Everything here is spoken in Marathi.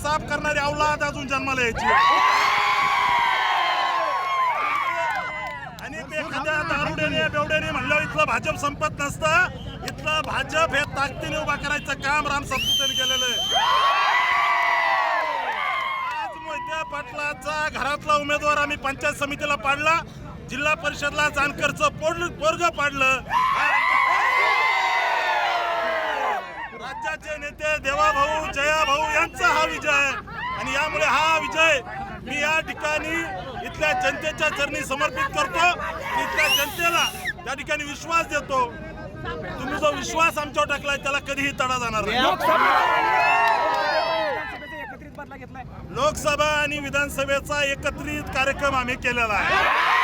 साफ करणारी औलाद अजून जन्माला यायची। आणि एखाद्या दारुड्याने बेवड्याने म्हणलं इथलं भाजप संपत नसतं, इथलं भाजप हे ताकदीने उभा करायचं काम राम सातपुतेने केलेलं आहे। आज मोहिते पाटलाचा घरातला उमेदवार आम्ही पंचायत समितीला पाडला, जिल्हा परिषदला जानकरचं पोरग पाडलं। राज्याचे नेते देवाभाऊ जयाभाऊ यांचा हा विजय, आणि यामुळे हा विजय मी या ठिकाणी इथल्या जनतेच्या चरणी समर्पित करतो। इथल्या जनतेला त्या ठिकाणी विश्वास देतो, तुम्ही जो विश्वास आमच्यावर टाकलाय त्याला कधीही तडा जाणार नाही। लोकसभा आणि विधानसभेचा एकत्रित कार्यक्रम आम्ही केलेला आहे।